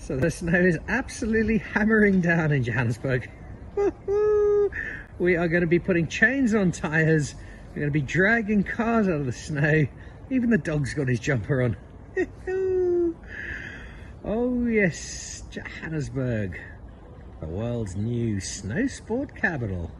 So the snow is absolutely hammering down in Johannesburg. We are going to be putting chains on tyres. We're going to be dragging cars out of the snow. Even the dog's got his jumper on. Oh yes, Johannesburg, the world's new snow sport capital.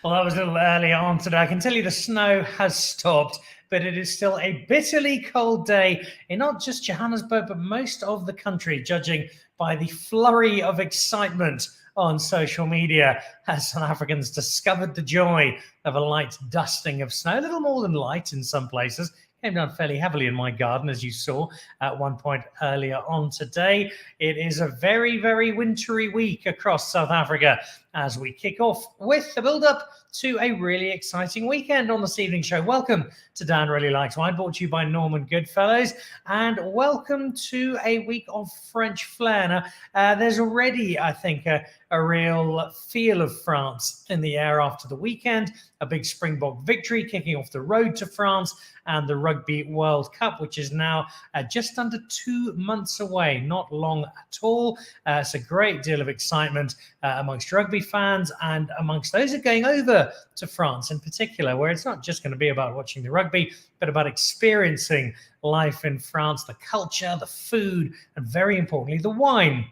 Well, that was a little early on today. I can tell you the snow has stopped, but it is still a bitterly cold day in not just Johannesburg, but most of the country, judging by the flurry of excitement on social media as South Africans discovered the joy of a light dusting of snow, a little more than light in some places. Came down fairly heavily in my garden, as you saw at one point earlier on today. It is a very, very wintry week across South Africa as we kick off with the build-up to a really exciting weekend on this evening show. Welcome to Dan Really Likes Wine, brought to you by Norman Goodfellows, and welcome to a week of French flair. Now, there's already, I think, a real feel of France in the air after the weekend. A big Springbok victory kicking off the road to France, and the Rugby World Cup, which is now just under 2 months away, not long at all. It's a great deal of excitement amongst rugby fans and amongst those who are going over to France in particular, where it's not just going to be about watching the rugby, but about experiencing life in France, the culture, the food, and very importantly, the wine.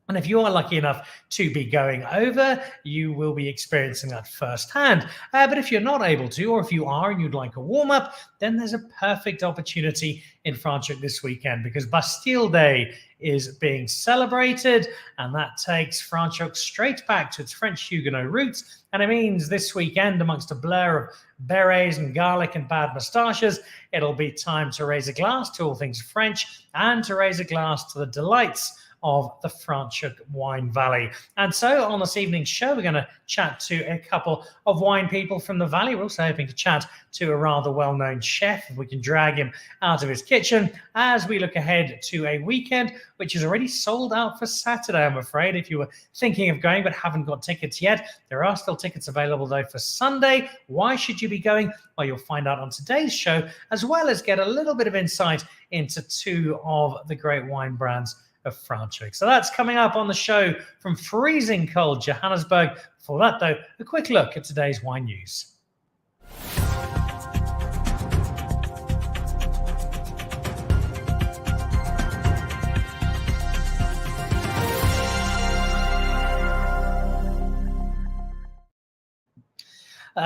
And if you are lucky enough to be going over, you will be experiencing that firsthand. But if you're not able to, or if you are and you'd like a warm-up, then there's a perfect opportunity in Franschhoek this weekend, because Bastille Day is being celebrated, and that takes Franschhoek straight back to its French Huguenot roots. And it means this weekend, amongst a blur of berets and garlic and bad moustaches, it'll be time to raise a glass to all things French and to raise a glass to the delights of the Franschhoek wine valley. And so on this evening's show, we're going to chat to a couple of wine people from the valley. We're also hoping to chat to a rather well-known chef, if we can drag him out of his kitchen, as we look ahead to a weekend which is already sold out for Saturday, I'm afraid. If you were thinking of going but haven't got tickets yet, there are still tickets available though for Sunday. Why should you be going? Well, you'll find out on today's show, as well as get a little bit of insight into two of the great wine brands of Franschhoek. So that's coming up on the show from freezing cold Johannesburg. Before that, though, a quick look at today's wine news.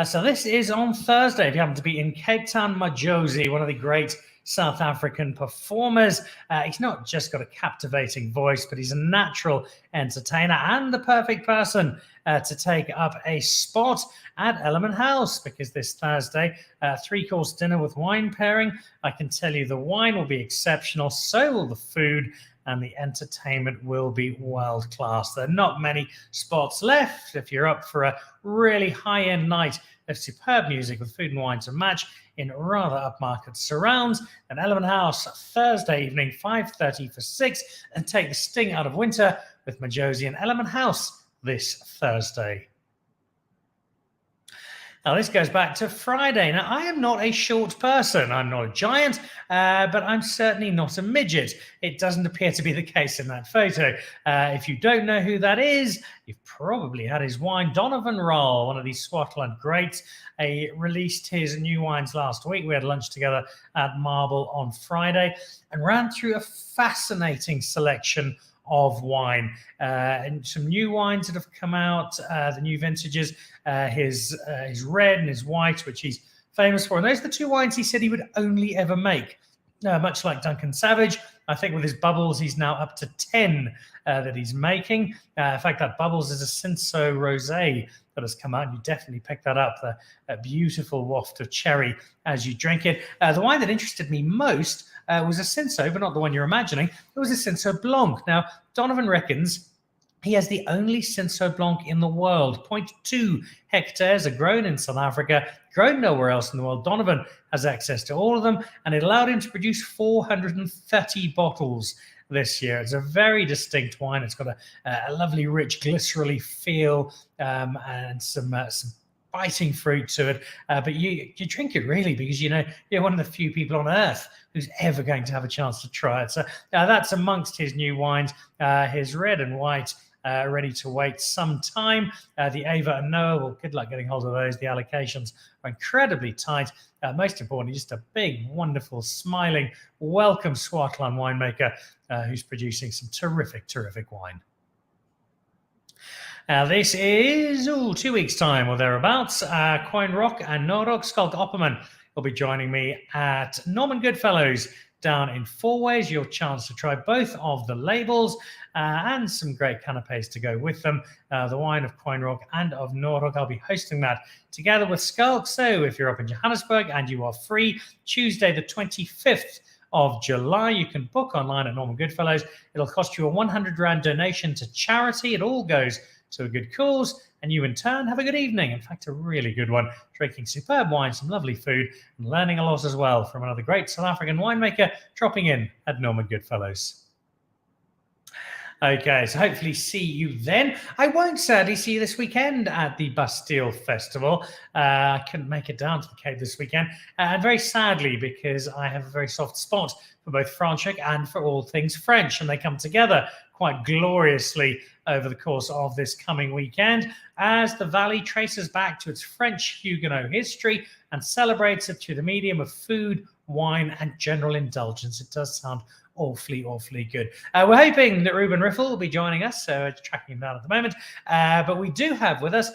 So this is on Thursday. If you happen to be in Cape Town, Majosi, one of the great South African performers. He's not just got a captivating voice, but he's a natural entertainer and the perfect person to take up a spot at Element House, because this Thursday, 3-course dinner with wine pairing. I can tell you the wine will be exceptional, so will the food, and the entertainment will be world class. There are not many spots left if you're up for a really high-end night of superb music with food and wine to match in rather upmarket surrounds. And Element House, Thursday evening, 5:30 for 6, and take the sting out of winter with Majosi and Element House this Thursday. Now, this goes back to Friday. Now, I am not a short person. I'm not a giant, but I'm certainly not a midget. It doesn't appear to be the case in that photo. If you don't know who that is, you've probably had his wine. Donovan Roll, one of these Swartland greats, released his new wines last week. We had lunch together at Marble on Friday and ran through a fascinating selection of wine, and some new wines that have come out, the new vintages, his red and his white, which he's famous for. And those are the two wines he said he would only ever make. Much like Duncan Savage, I think with his bubbles, he's now up to 10 that he's making. In fact, that bubbles is a Cinsault Rosé that has come out. You definitely pick that up, the beautiful waft of cherry as you drink it. The wine that interested me most was a Cinsault, but not the one you're imagining. It was a Cinsault Blanc. Now, Donovan reckons he has the only Cinsault Blanc in the world. 0.2 hectares are grown in South Africa, grown nowhere else in the world. Donovan has access to all of them, and it allowed him to produce 430 bottles this year. It's a very distinct wine. It's got a lovely, rich, glycerol feel, and some biting fruit to it, but you drink it really because you know you're one of the few people on earth who's ever going to have a chance to try it. So that's amongst his new wines, his red and white, ready to wait some time. The Ava and Noah, well, good luck getting hold of those. The allocations are incredibly tight. Most importantly, just a big, wonderful, smiling, welcome Swartland winemaker who's producing some terrific, terrific wine. This is 2 weeks' time or thereabouts. Quoinrock and Nordock Skulk Opperman will be joining me at Norman Goodfellows down in Fourways. Your chance to try both of the labels and some great canapes to go with them. The wine of Quoinrock and of Nordock. I'll be hosting that together with Skulk. So if you're up in Johannesburg and you are free, Tuesday the 25th of July, you can book online at Norman Goodfellows. It'll cost you a 100 Rand donation to charity. It all goes to a good cause, and you in turn have a good evening. In fact, a really good one, drinking superb wine, some lovely food, and learning a lot as well from another great South African winemaker dropping in at Norman Goodfellows. Okay, so hopefully see you then. I won't sadly see you this weekend at the Bastille Festival. I couldn't make it down to the Cape this weekend, and very sadly, because I have a very soft spot for both Franschhoek and for all things French, and they come together quite gloriously over the course of this coming weekend as the Valley traces back to its French Huguenot history and celebrates it through the medium of food, wine, and general indulgence. It does sound awfully, awfully good. We're hoping that Reuben Riffel will be joining us, so tracking him down at the moment. But we do have with us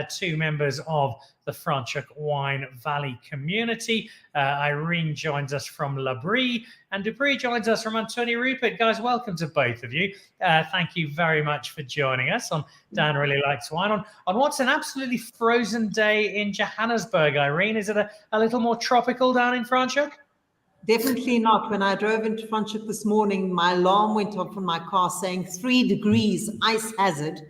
two members of the Franschhoek Wine Valley community. Irene joins us from La Brie, and Dupré joins us from Anthonij Rupert. Guys, welcome to both of you. Thank you very much for joining us on Dan Really Likes Wine on what's an absolutely frozen day in Johannesburg. Irene, is it a little more tropical down in Franschhoek? Definitely not. When I drove into Franschhoek this morning, my alarm went off on my car saying 3 degrees, ice hazard,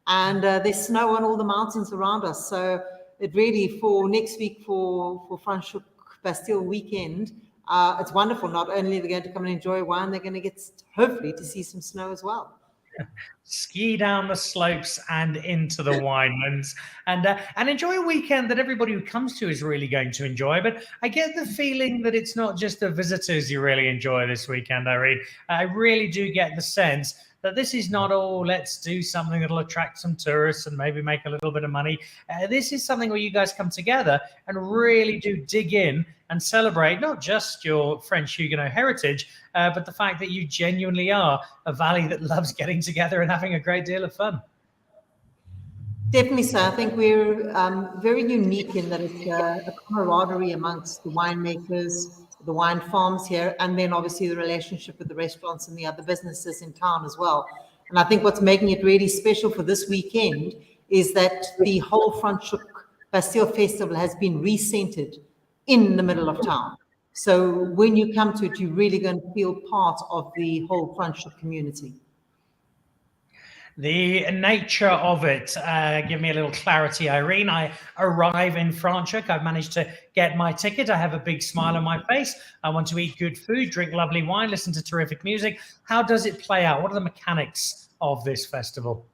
and there's snow on all the mountains around us. So it really, for next week, for Franschhoek Bastille weekend, it's wonderful. Not only are they going to come and enjoy wine, they're going to get, hopefully, to see some snow as well. Ski down the slopes and into the winelands and enjoy a weekend that everybody who comes to is really going to enjoy. But I get the feeling that it's not just the visitors you really enjoy this weekend, Irene. I really do get the sense that this is not all, let's do something that'll attract some tourists and maybe make a little bit of money. This is something where you guys come together and really do dig in and celebrate not just your French Huguenot heritage, but the fact that you genuinely are a valley that loves getting together and having a great deal of fun. Definitely so. I think we're very unique in that it's a camaraderie amongst the winemakers, the wine farms here, and then obviously the relationship with the restaurants and the other businesses in town as well. And I think what's making it really special for this weekend is that the whole Franschhoek Bastille Festival has been recentered in the middle of town. So when you come to it, you're really going to feel part of the whole Franschhoek community. The nature of it, give me a little clarity, Irene. I arrive in Franschhoek. I've managed to get my ticket. I have a big smile on my face. I want to eat good food, drink lovely wine, listen to terrific music. How does it play out? What are the mechanics of this festival?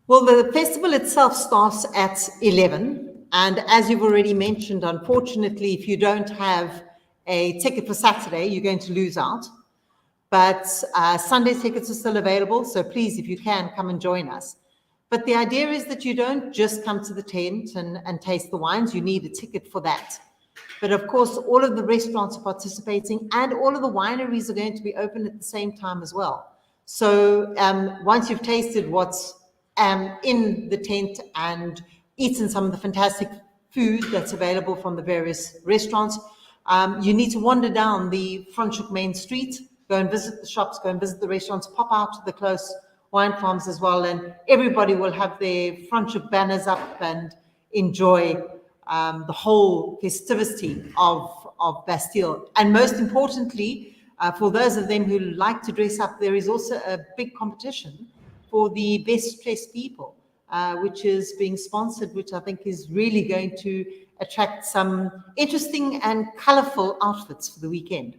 Well, the festival itself starts at 11. And as you've already mentioned, unfortunately, if you don't have a ticket for Saturday, you're going to lose out. But Sunday tickets are still available, so please, if you can, come and join us. But the idea is that you don't just come to the tent and taste the wines. You need a ticket for that. But of course, all of the restaurants are participating, and all of the wineries are going to be open at the same time as well. So once you've tasted what's in the tent and eaten some of the fantastic food that's available from the various restaurants, you need to wander down the Franschhoek main street, go and visit the shops, go and visit the restaurants, pop out to the close wine farms as well, and everybody will have their Franschhoek banners up and enjoy the whole festivity of Bastille. And most importantly, for those of them who like to dress up, there is also a big competition for the best dressed people, which is being sponsored, which I think is really going to attract some interesting and colourful outfits for the weekend.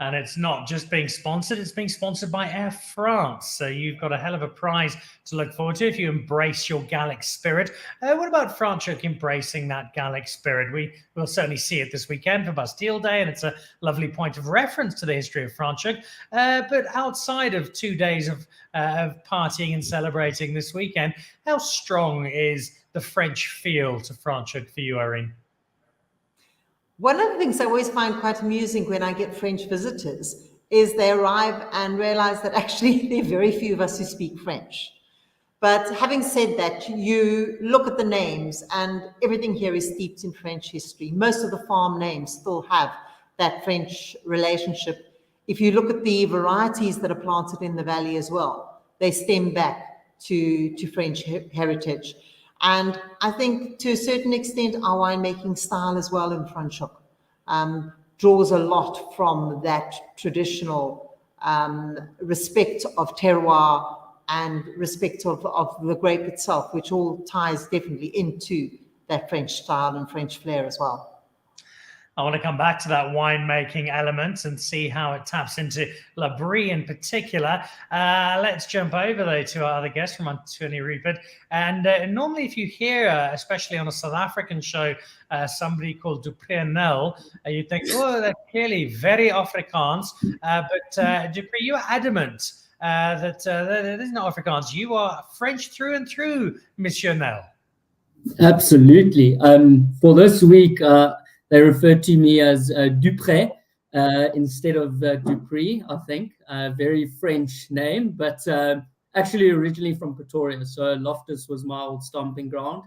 And it's not just being sponsored, it's being sponsored by Air France. So you've got a hell of a prize to look forward to if you embrace your Gallic spirit. What about Franschhoek embracing that Gallic spirit? We will certainly see it this weekend for Bastille Day, and it's a lovely point of reference to the history of Franschhoek. But outside of 2 days of partying and celebrating this weekend, how strong is the French feel to Franschhoek for you, Irene? One of the things I always find quite amusing when I get French visitors is they arrive and realize that actually there are very few of us who speak French. But having said that, you look at the names and everything here is steeped in French history. Most of the farm names still have that French relationship. If you look at the varieties that are planted in the valley as well, they stem back to French heritage. And I think to a certain extent, our winemaking style as well in Franschhoek draws a lot from that traditional respect of terroir and respect of the grape itself, which all ties definitely into that French style and French flair as well. I want to come back to that winemaking element and see how it taps into La Brie in particular. Let's jump over, though, to our other guest from Anthonij Rupert. And normally if you hear, especially on a South African show, somebody called Dupré Nell, you'd think, oh, they're clearly very Afrikaans. But Dupré, you're adamant that it is not Afrikaans. You are French through and through, Monsieur Nell. Absolutely. For this week, they referred to me as Dupré instead of Dupré, I think. Very French name, but actually originally from Pretoria. So Loftus was my old stomping ground.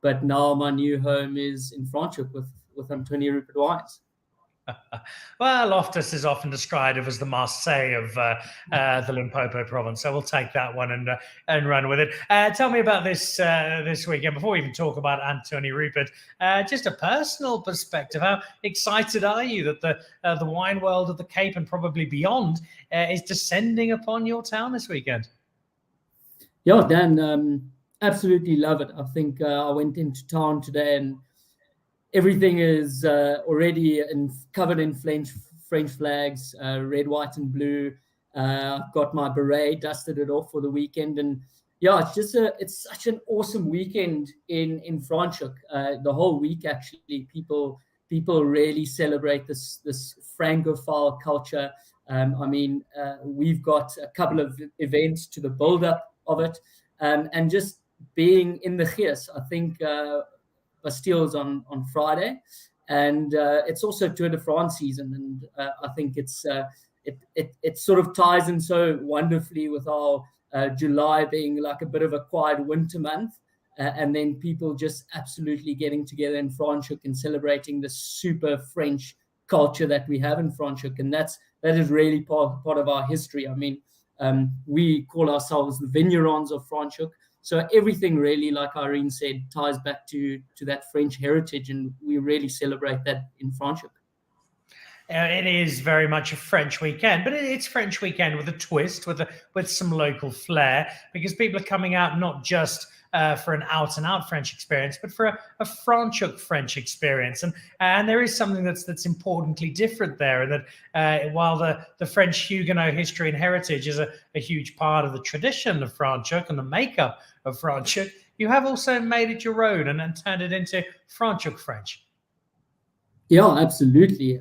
But now my new home is in Franschhoek with Anthonij Rupert wines. Well, Loftus is often described as the Marseille of the Limpopo province, so we'll take that one and run with it. Tell me about this weekend. Before we even talk about Anthonij Rupert, just a personal perspective. How excited are you that the wine world of the Cape and probably beyond is descending upon your town this weekend? Yeah, Dan, absolutely love it. I think I went into town today and everything is already covered in French flags, red, white, and blue. I've got my beret, dusted it off for the weekend, and yeah, it's such an awesome weekend in Franschhoek. The whole week, actually, people really celebrate this Francophile culture. We've got a couple of events to the build-up of it, and just being in the Gees, I think. Bastille's on Friday, and it's also Tour de France season, and I think it sort of ties in so wonderfully with our July being like a bit of a quiet winter month, and then people just absolutely getting together in Franschhoek and celebrating the super French culture that we have in Franschhoek, and that is really part of our history. I mean, we call ourselves the vignerons of Franschhoek. So everything really, like Irene said, ties back to that French heritage, and we really celebrate that in Franschhoek. It is very much a French weekend, but it's French weekend with a twist, with some local flair, because people are coming out not just for an out-and-out French experience, but for a Franschhoek French experience. And there is something that's importantly different there, and that while the French Huguenot history and heritage is a huge part of the tradition of Franschhoek and the makeup of Franschhoek, you have also made it your own and turned it into Franschhoek French. Yeah, absolutely.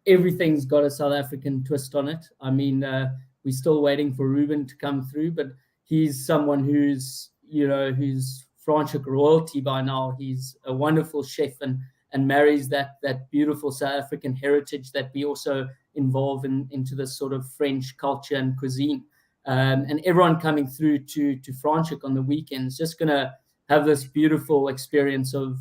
Everything's got a South African twist on it. I mean, we're still waiting for Reuben to come through, but he's someone who's Franschhoek royalty by now. He's a wonderful chef and marries that beautiful South African heritage that we also involve into this sort of French culture and cuisine. And everyone coming through to Franschhoek on the weekends just going to have this beautiful experience of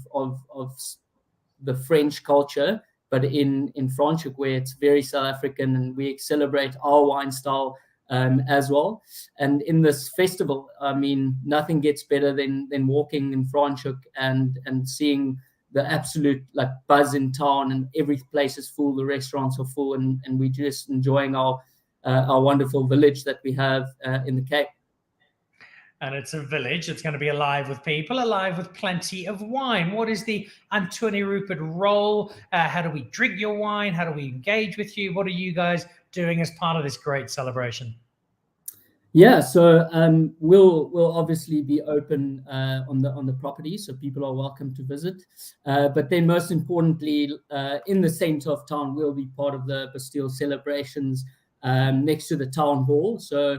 the French culture, but in Franschhoek, where it's very South African, and we celebrate our wine style as well. And in this festival, I mean, nothing gets better than walking in Franschhoek and seeing the absolute like buzz in town, and every place is full, the restaurants are full, and we're just enjoying our wonderful village that we have in the Cape. And it's a village that's going to be alive with people, alive with plenty of wine. What is the Anthonij Rupert role? How do we drink your wine? How do we engage with you? What are you guys doing as part of this great celebration? Yeah, so we'll obviously be open on the property, so people are welcome to visit. But then, most importantly, in the centre of town, we'll be part of the Bastille Celebrations next to the town hall. So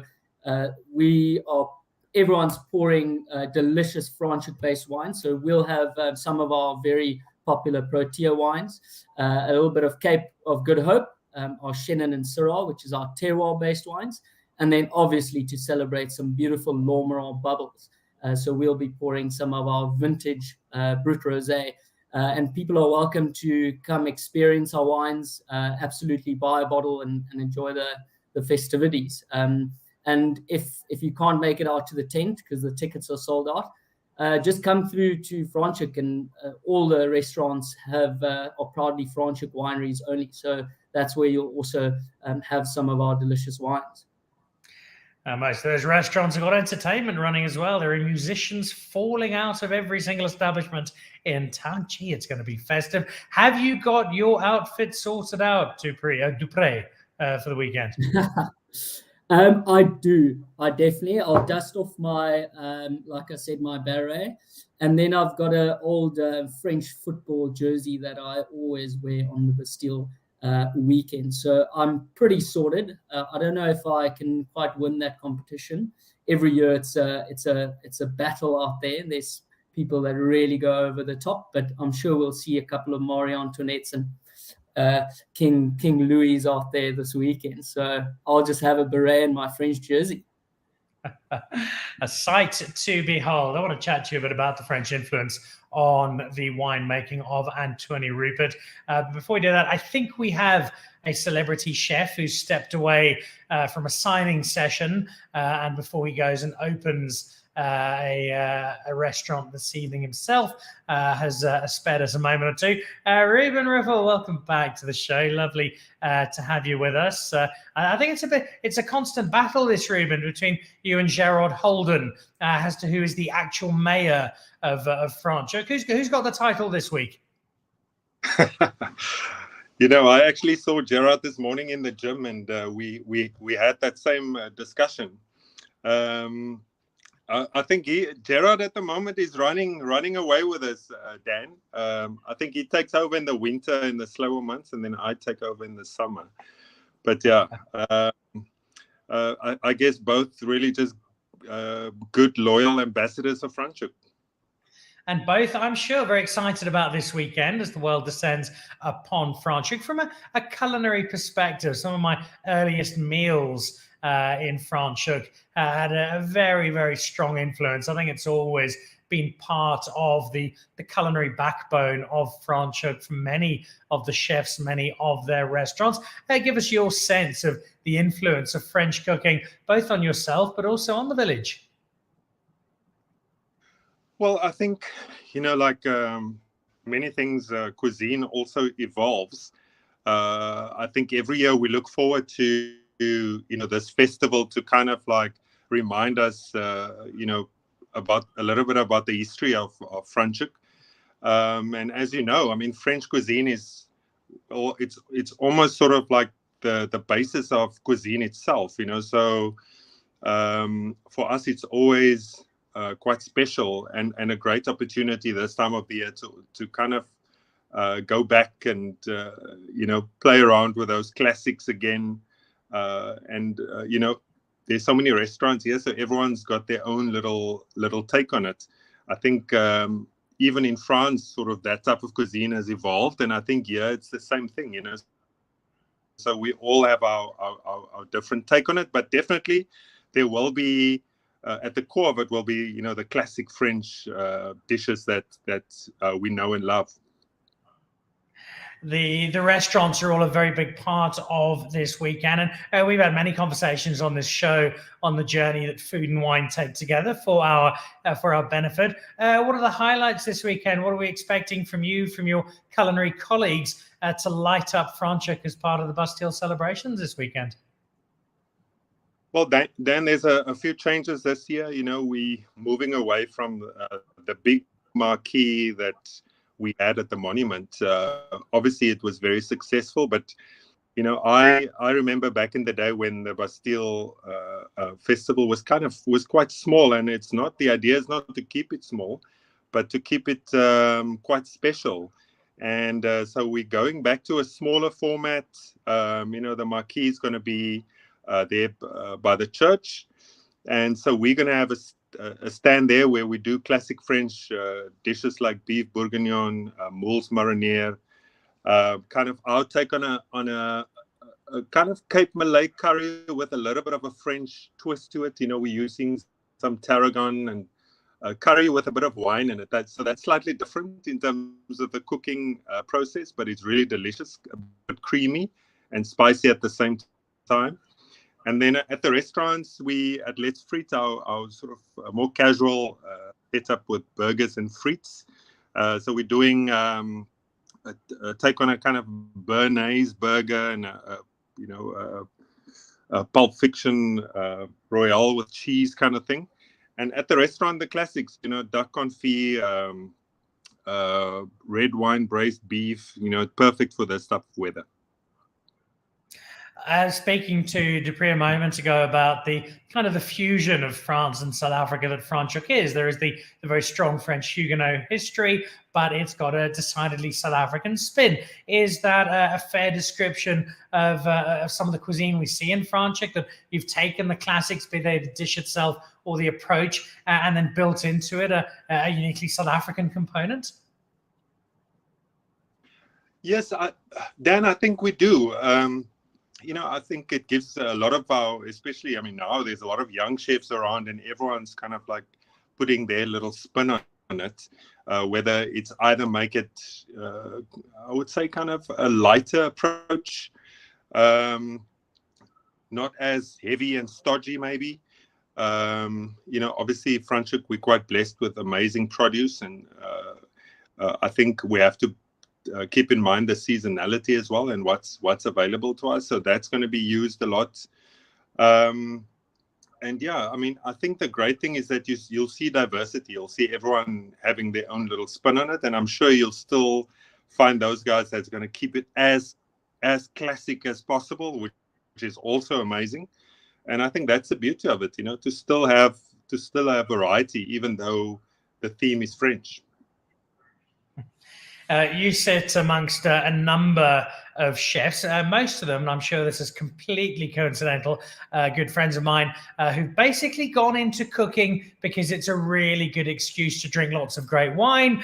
everyone's pouring delicious Franschhoek-based wine. So we'll have some of our very popular Protea wines, a little bit of Cape of Good Hope, our Chenin and Syrah, which is our terroir-based wines. And then obviously to celebrate some beautiful Lormeron bubbles. So we'll be pouring some of our vintage Brut Rosé. And people are welcome to come experience our wines, absolutely buy a bottle and enjoy the festivities. And if you can't make it out to the tent because the tickets are sold out, just come through to Franschhoek, and all the restaurants are proudly Franschhoek wineries only. So that's where you'll also have some of our delicious wines. Most of those restaurants have got entertainment running as well. There are musicians falling out of every single establishment in town. Gee, it's going to be festive. Have you got your outfit sorted out, Dupré, for the weekend? I do. I definitely. I'll dust off my, like I said, my beret. And then I've got an old French football jersey that I always wear on the Bastille weekend. So I'm pretty sorted. I don't know if I can quite win that competition. Every year it's a battle out there. There's people that really go over the top, but I'm sure we'll see a couple of Marie Antoinettes and King Louis out there this weekend. So I'll just have a beret and my French jersey. A sight to behold. I want to chat to you a bit about the French influence on the winemaking of Anthonij Rupert. Before we do that, I think we have a celebrity chef who stepped away from a signing session, and before he goes and opens a restaurant this evening himself, has spared us a moment or two. Reuben Riffel, welcome back to the show. Lovely to have you with us. I think it's a constant battle, this, Reuben, between you and Gerard Holden as to who is the actual mayor of Franschhoek. Who's got the title this week? I actually saw Gerard this morning in the gym, and we had that same discussion. I think Gerard at the moment is running away with us, Dan. I think he takes over in the winter, in the slower months, and then I take over in the summer. But yeah, I guess both really just good, loyal ambassadors of Franschhoek. And both, I'm sure, very excited about this weekend as the world descends upon Franschhoek. From a culinary perspective, some of my earliest meals in Franschhoek had a very, very strong influence. I think it's always been part of the culinary backbone of Franschhoek for many of the chefs, many of their restaurants. Give us your sense of the influence of French cooking, both on yourself, but also on the village. Well, I think, like many things, cuisine also evolves. I think every year we look forward to, this festival to kind of like remind us, about a little bit about the history of Franschhoek. And as you know, I mean, French cuisine it's almost sort of like the basis of cuisine itself, So for us, it's always quite special and a great opportunity this time of the year to kind of go back and play around with those classics again. There's so many restaurants here, so everyone's got their own little take on it. I think even in France, sort of that type of cuisine has evolved, and I think it's the same thing, So we all have our different take on it, but definitely there will be at the core of it will be the classic French dishes that we know and love. The restaurants are all a very big part of this weekend, and we've had many conversations on this show on the journey that food and wine take together for our benefit. What are the highlights this weekend? What are we expecting from you, from your culinary colleagues, to light up Franschhoek as part of the Bastille Celebrations this weekend? Well, Dan, there's a few changes this year. You know, we moving away from the big marquee that we had at the monument. Obviously, it was very successful, but you know, I remember back in the day when the Bastille festival was quite small, and the idea is not to keep it small, but to keep it quite special. And so we're going back to a smaller format. You know, the marquee is going to be there by the church, and so we're going to have a stand there where we do classic French dishes like beef bourguignon, moules marinière, kind of our take on a kind of Cape Malay curry with a little bit of a French twist to it. You know, we're using some tarragon and curry with a bit of wine in it. So that's slightly different in terms of the cooking process, but it's really delicious, a bit creamy and spicy at the same time. And then at the restaurants, at Let's Frites, our sort of more casual setup with burgers and frites. So we're doing take on a kind of Béarnaise burger and a Pulp Fiction Royale with cheese kind of thing. And at the restaurant, the classics, you know, duck confit, red wine braised beef, you know, perfect for this type of weather. Speaking to Dupré a moment ago about the kind of the fusion of France and South Africa that Franschhoek is, there is the very strong French Huguenot history, but it's got a decidedly South African spin. Is that a fair description of some of the cuisine we see in Franschhoek, that you've taken the classics, be they the dish itself or the approach, and then built into it a uniquely South African component? Yes, Dan, I think we do. You know, I think it gives a lot of especially, I mean, now there's a lot of young chefs around and everyone's kind of like putting their little spin on it, whether it's either make it, I would say, kind of a lighter approach, not as heavy and stodgy maybe. You know, obviously, Franschhoek, we're quite blessed with amazing produce, and I think we have to keep in mind the seasonality as well and what's available to us. So that's going to be used a lot. And yeah, I mean, I think the great thing is that you'll see diversity. You'll see everyone having their own little spin on it, and I'm sure you'll still find those guys that's going to keep it as classic as possible, which is also amazing. And I think that's the beauty of it, you know, to still have variety, even though the theme is French. You sit amongst a number of chefs, most of them, and I'm sure this is completely coincidental, good friends of mine who've basically gone into cooking because it's a really good excuse to drink lots of great wine.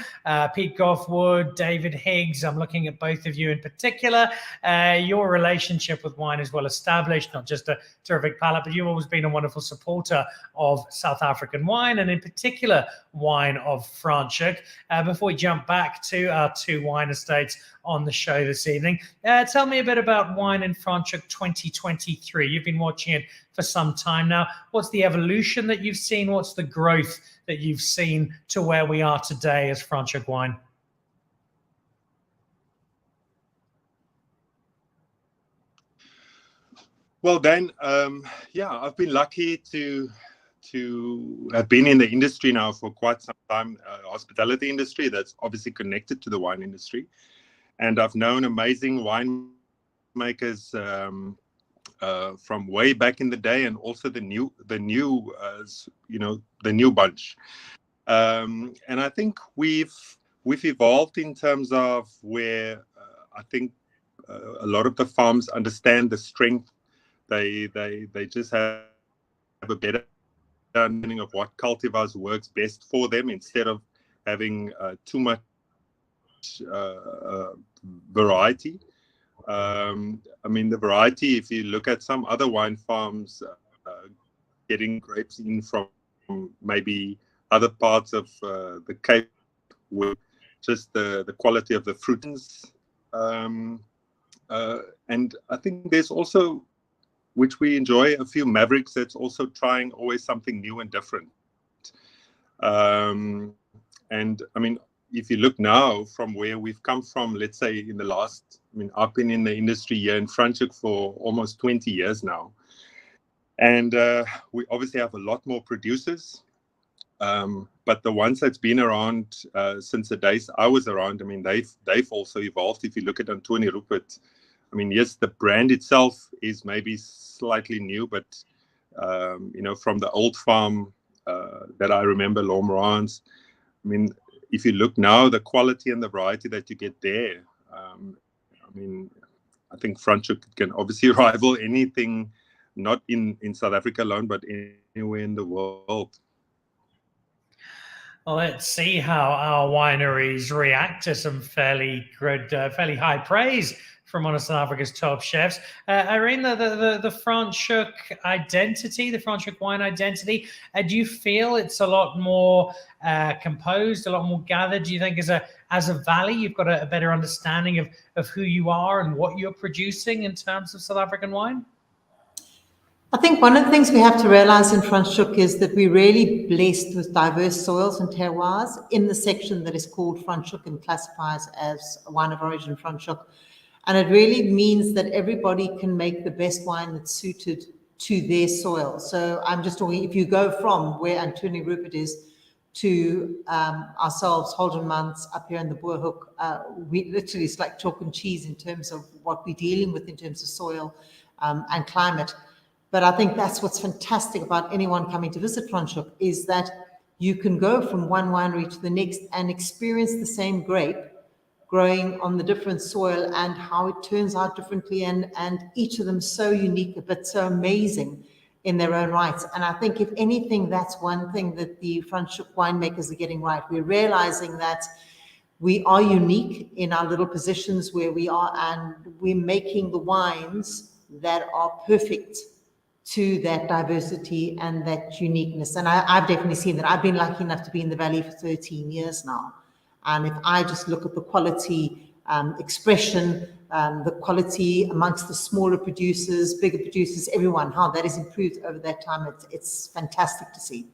Pete Goffwood, David Higgs, I'm looking at both of you in particular. Your relationship with wine is well established, not just a terrific palate, but you've always been a wonderful supporter of South African wine, and in particular wine of Franschhoek. Before we jump back to our two wine estates on the show this evening, tell me a bit about Wine in Franschhoek 2023. You've been watching it for some time now. What's the evolution that you've seen? What's the growth that you've seen to where we are today as Franschhoek wine? Well, Dan, yeah, I've been lucky to have been in the industry now for quite some time, hospitality industry that's obviously connected to the wine industry. And I've known amazing winemakers from way back in the day, and also the new bunch. And I think we've evolved in terms of where I think a lot of the farms understand the strength. They just have a better understanding of what cultivars works best for them, instead of having too much variety. I mean, the variety, if you look at some other wine farms getting grapes in from maybe other parts of the Cape, with just the quality of the fruitings. And I think there's also, which we enjoy, a few mavericks that's also trying always something new and different. And I mean, if you look now from where we've come from, let's say in the last, I mean, I've been in the industry here in Franschhoek for almost 20 years now. And we obviously have a lot more producers. But the ones that's been around since the days I was around, I mean, they've also evolved. If you look at Anthonij Rupert, I mean, yes, the brand itself is maybe slightly new, but from the old farm that I remember, Lomrans, I mean, if you look now, the quality and the variety that you get there, I mean, I think Franschhoek can obviously rival anything, not in South Africa alone, but anywhere in the world. Well, let's see how our wineries react to some fairly good, fairly high praise from one of South Africa's top chefs. Irene, the Franschhoek identity, the Franschhoek wine identity, do you feel it's a lot more composed, a lot more gathered? Do you think as a valley, you've got a better understanding of who you are and what you're producing in terms of South African wine? I think one of the things we have to realize in Franschhoek is that we're really blessed with diverse soils and terroirs in the section that is called Franschhoek and classifies as a wine of origin Franschhoek. And it really means that everybody can make the best wine that's suited to their soil. So I'm just talking, if you go from where Anthonij Rupert is to ourselves, Holden Months up here in the Boerhoek, we literally, it's like chalk and cheese in terms of what we're dealing with in terms of soil and climate. But I think that's what's fantastic about anyone coming to visit Franschhoek is that you can go from one winery to the next and experience the same grape growing on the different soil and how it turns out differently, and each of them so unique but so amazing in their own rights. And I think if anything, that's one thing that the Franschhoek winemakers are getting right. We're realizing that we are unique in our little positions where we are, and we're making the wines that are perfect to that diversity and that uniqueness. And I've definitely seen that. I've been lucky enough to be in the Valley for 13 years now. And if I just look at the quality expression, the quality amongst the smaller producers, bigger producers, everyone, how that has improved over that time, it's fantastic to see.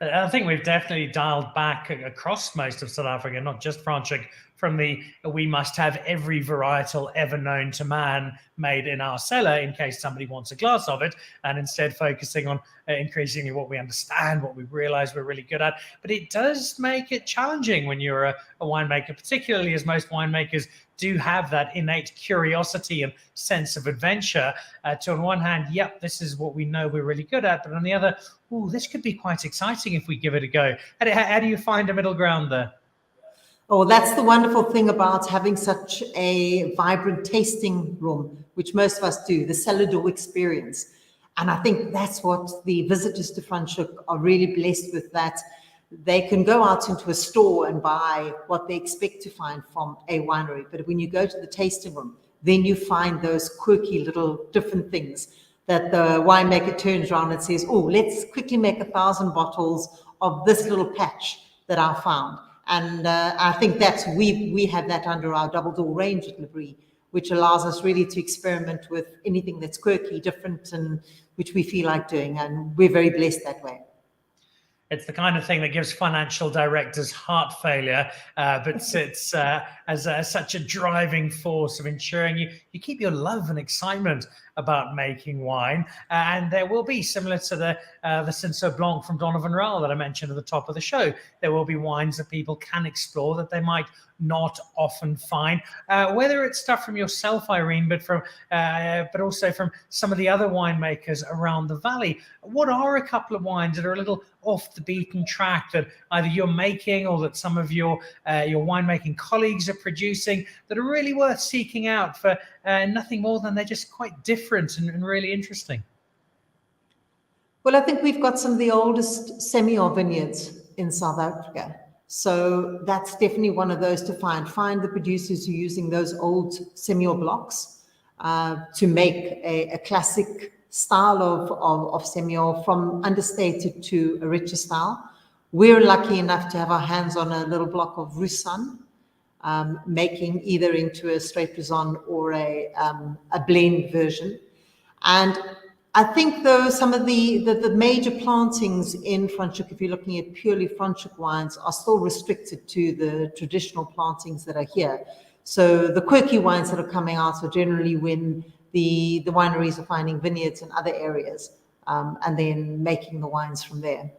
I think we've definitely dialed back across most of South Africa, not just Franschhoek, from the we must have every varietal ever known to man made in our cellar in case somebody wants a glass of it, and instead focusing on increasingly what we understand, what we realize we're really good at. But it does make it challenging when you're a winemaker, particularly as most winemakers do have that innate curiosity and sense of adventure. To on one hand, yep, this is what we know we're really good at, but on the other, oh, this could be quite exciting if we give it a go. How do you find a middle ground there? Oh, that's the wonderful thing about having such a vibrant tasting room, which most of us do, the cellar door experience. And I think that's what the visitors to Franschhoek are really blessed with, that they can go out into a store and buy what they expect to find from a winery. But when you go to the tasting room, then you find those quirky little different things that the winemaker turns around and says, oh, let's quickly make 1,000 bottles of this little patch that I found. And I think that's, we have that under our double door range at Dupré, which allows us really to experiment with anything that's quirky, different, and which we feel like doing. And we're very blessed that way. It's the kind of thing that gives financial directors heart failure, but sits as such a driving force of ensuring you keep your love and excitement about making wine. And there will be, similar to the Cinsault Blanc from Donovan Rowell that I mentioned at the top of the show, there will be wines that people can explore that they might not often find, whether it's stuff from yourself, Irene, but also from some of the other winemakers around the valley. What are a couple of wines that are a little off the beaten track that either you're making or that some of your winemaking colleagues are producing that are really worth seeking out for nothing more than they're just quite different and really interesting? Well, I think we've got some of the oldest Semillon vineyards in South Africa. So that's definitely one of those to find. Find the producers who are using those old Semillon blocks to make a classic style of Semillon, from understated to a richer style. We're lucky enough to have our hands on a little block of Roussanne, making either into a straight Roussanne or a blend version. And I think, though, some of the major plantings in Franschhoek, if you're looking at purely Franschhoek wines, are still restricted to the traditional plantings that are here. So the quirky wines that are coming out are generally when the wineries are finding vineyards in other areas, and then making the wines from there.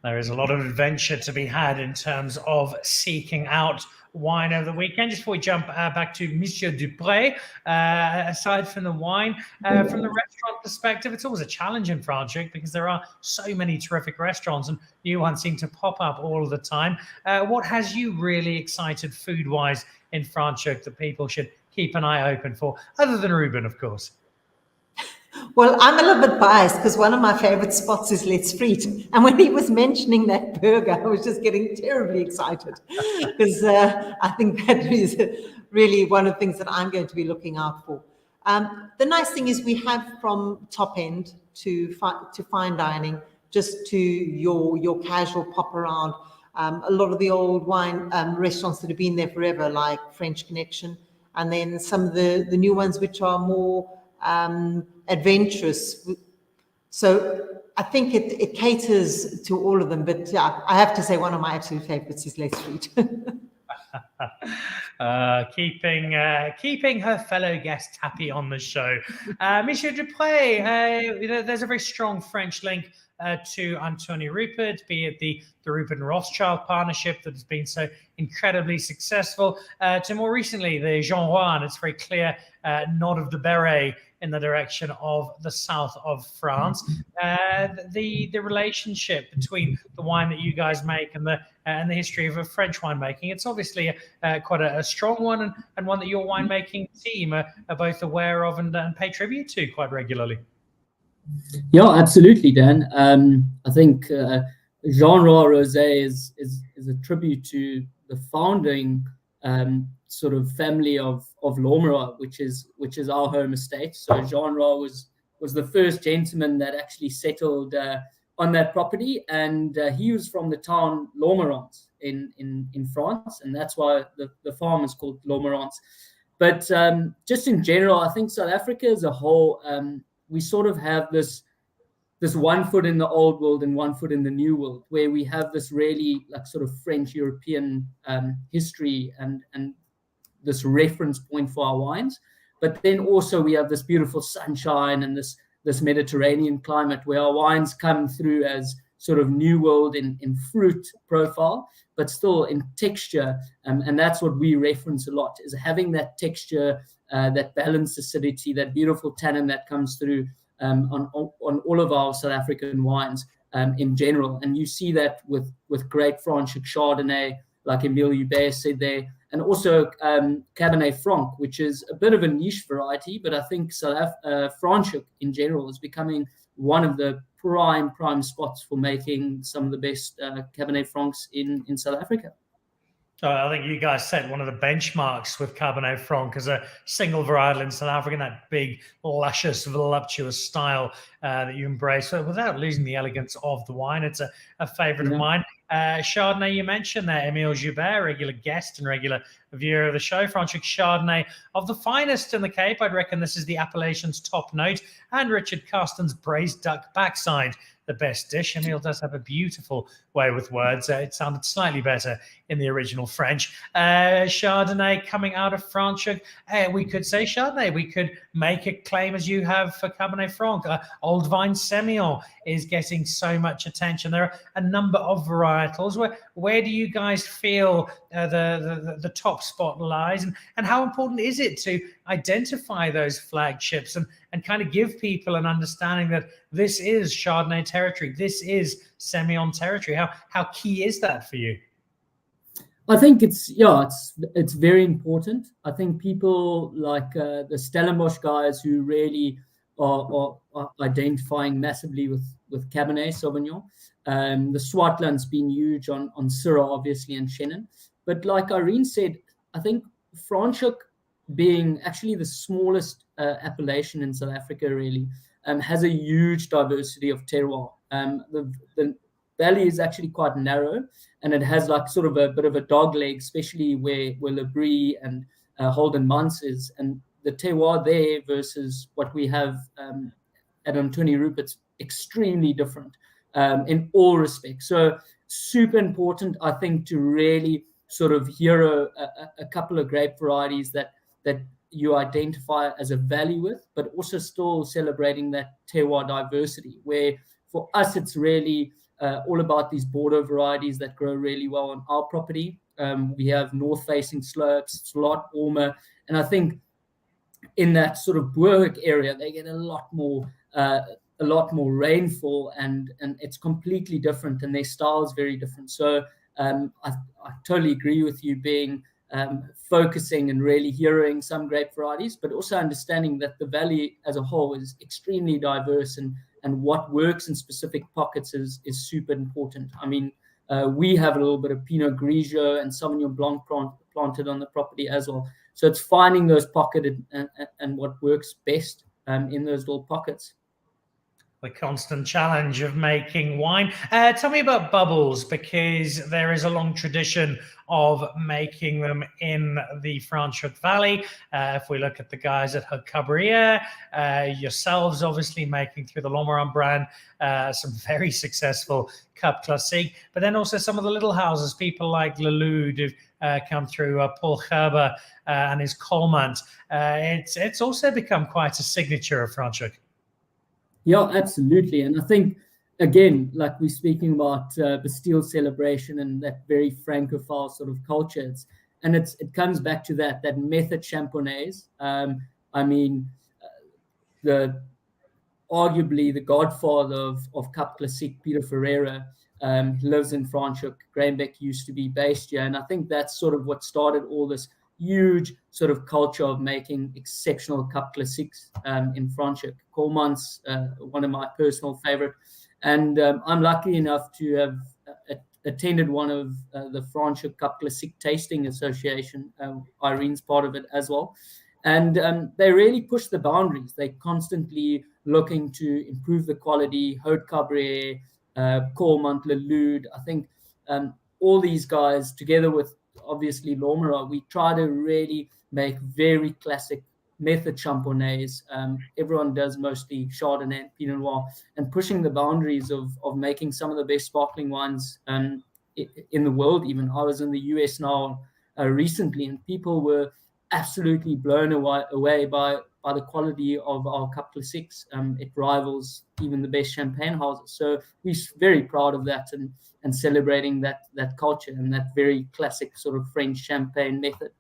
There is a lot of adventure to be had in terms of seeking out wine over the weekend. Just before we jump back to Monsieur Dupré, aside from the wine, from the restaurant perspective, it's always a challenge in Franschhoek because there are so many terrific restaurants and new ones seem to pop up all the time. What has you really excited food-wise in Franschhoek that people should keep an eye open for, other than Reuben, of course? Well, I'm a little bit biased because one of my favorite spots is Let's Friet. And when he was mentioning that burger, I was just getting terribly excited because I think that is really one of the things that I'm going to be looking out for. The nice thing is we have from top end to fine dining, just to your casual pop around. A lot of the old wine restaurants that have been there forever, like French Connection, and then some of the new ones which are more adventurous. So I think it caters to all of them. But yeah, I have to say one of my absolute favorites is Let's Friet. Keeping her fellow guests happy on the show. Monsieur Dupré, there's a very strong French link to Anthonij Rupert, be it the Reuben Rothschild partnership that has been so incredibly successul, to more recently the Jean Roy, and it's very clear nod of the beret in the direction of the south of France. The relationship between the wine that you guys make and the history of French winemaking, it's obviously quite a strong one, and one that your winemaking team are both aware of and pay tribute to quite regularly. Yeah, absolutely, Dan. I think Jean Roy Rosé is a tribute to the founding sort of family of Fleueriot, which is our home estate. So Jean Roy was the first gentleman that actually settled on that property, and he was from the town Fleueriot in France, and that's why the farm is called Fleueriot. But just in general, I think South Africa as a whole, we sort of have this one foot in the old world and one foot in the new world, where we have this really like sort of French European history and this reference point for our wines. But then also we have this beautiful sunshine and this Mediterranean climate where our wines come through as sort of new world in fruit profile, but still in texture. And that's what we reference a lot, is having that texture, that balanced acidity, that beautiful tannin that comes through on all of our South African wines in general. And you see that with great Franschhoek Chardonnay, like Emile Hubert said there, and also Cabernet Franc, which is a bit of a niche variety, but I think Franschhoek in general is becoming one of the prime spots for making some of the best Cabernet Francs in South Africa. I think you guys set one of the benchmarks with Cabernet Franc as a single varietal in South Africa, that big, luscious, voluptuous style that you embrace without losing the elegance of the wine. It's a favorite of mine. Chardonnay, you mentioned there, Emile Joubert, regular guest and regular viewer of the show. Franschhoek Chardonnay of the finest in the Cape. I'd reckon this is the appellation's top note. And Richard Carsten's braised duck backside, the best dish. Emile does have a beautiful way with words. It sounded slightly better in the original French. Chardonnay coming out of Franschhoek. We could say Chardonnay. We could make a claim as you have for Cabernet Franc. Old Vine Semillon is getting so much attention. There are a number of varietals. Where do you guys feel the top spot lies? And how important is it to identify those flagships and kind of give people an understanding that this is Chardonnay territory, this is Semillon territory? How key is that for you? I think it's very important. I think people like the Stellenbosch guys who really are identifying massively with Cabernet Sauvignon. The Swartland's been huge on Syrah, obviously, and Chenin. But like Irene said, I think Franschhoek, being actually the smallest appellation in South Africa, really has a huge diversity of terroir. The valley is actually quite narrow, and it has like sort of a bit of a dog leg, especially where Le Brie and Holden Mans is, and the terroir there versus what we have at Anthonij Rupert's extremely different in all respects. So super important, I think, to really sort of hero a couple of grape varieties that you identify as a value with, but also still celebrating that terroir diversity, where for us it's really all about these border varieties that grow really well on our property. We have north-facing slopes, it's a lot warmer, and I think in that sort of Boerk area, they get a lot more rainfall, and it's completely different, and their style is very different. So I totally agree with you, being focusing and really hearing some grape varieties, but also understanding that the valley as a whole is extremely diverse, and what works in specific pockets is super important. I mean, we have a little bit of Pinot Grigio and Sauvignon Blanc planted on the property as well. So it's finding those pockets and what works best in those little pockets. The constant challenge of making wine. Tell me about bubbles, because there is a long tradition of making them in the Franschhoek Valley. If we look at the guys at Haute Cabrera, yourselves obviously making through the Lomeran brand some very successful Cup Classique, but then also some of the little houses, people like Lelude who've come through, Paul Gerber and his Colmant. It's also become quite a signature of Franschhoek. Yeah, absolutely. And I think, again, like we're speaking about Bastille Celebration and that very Francophile sort of culture, it comes back to that method Champonaise. I mean, arguably the godfather of Cup Classique, Peter Ferreira, lives in Franschhoek. Grainbeck used to be based here. And I think that's sort of what started all this huge sort of culture of making exceptional Cup Classiques in Franschhoek. Colmant's one of my personal favorite. And I'm lucky enough to have attended one of the Franschhoek Cup Classique Tasting Association. Irene's part of it as well. And they really push the boundaries. They're constantly looking to improve the quality. Haute Cabrera, Colmant, Lelude. I think all these guys, together with obviously Lomeran, we try to really make very classic method Champonaise. Everyone does mostly Chardonnay and Pinot Noir, and pushing the boundaries of making some of the best sparkling wines in the world. Even I was in the US now recently, and people were absolutely blown away by the quality of our Cup Classiques. It rivals even the best champagne houses. So we're very proud of that, and celebrating that culture and that very classic sort of French champagne method.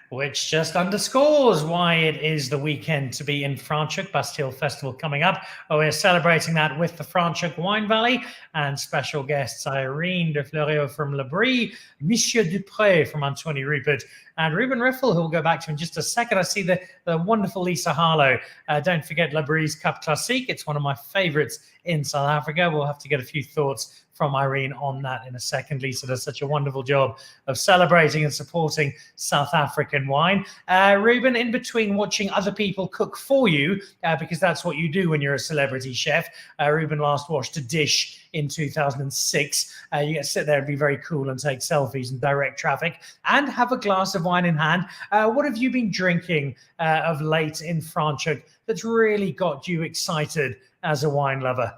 Which just underscores why it is the weekend to be in Franschhoek. Bastille Festival coming up. We're celebrating that with the Franschhoek Wine Valley and special guests Irene de Fleueriot from Labrie, Monsieur Dupré from Anthonij Rupert, and Reuben Riffel, who we'll go back to in just a second. I see the wonderful Lisa Harlow. Don't forget Labrie's Cup Classique. It's one of my favorites in South Africa. We'll have to get a few thoughts from Irene on that in a second. Lisa does such a wonderful job of celebrating and supporting South African wine. Reuben, in between watching other people cook for you, because that's what you do when you're a celebrity chef, Reuben last washed a dish in 2006. You get to sit there and be very cool and take selfies and direct traffic and have a glass of wine in hand. What have you been drinking of late in Franschhoek that's really got you excited as a wine lover?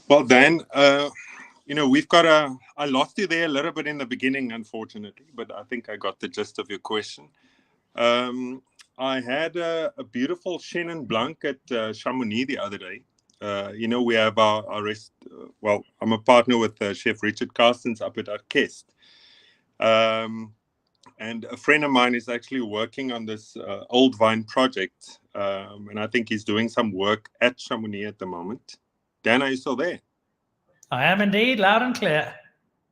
Well, Dan, we've got I lost you there a little bit in the beginning, unfortunately, but I think I got the gist of your question. I had a beautiful Chenin Blanc at Chamonix the other day. We have our rest. I'm a partner with Chef Richard Carstens up at Orkest. And a friend of mine is actually working on this old vine project. And I think he's doing some work at Chamonix at the moment. Dan, are you still there? I am indeed, loud and clear.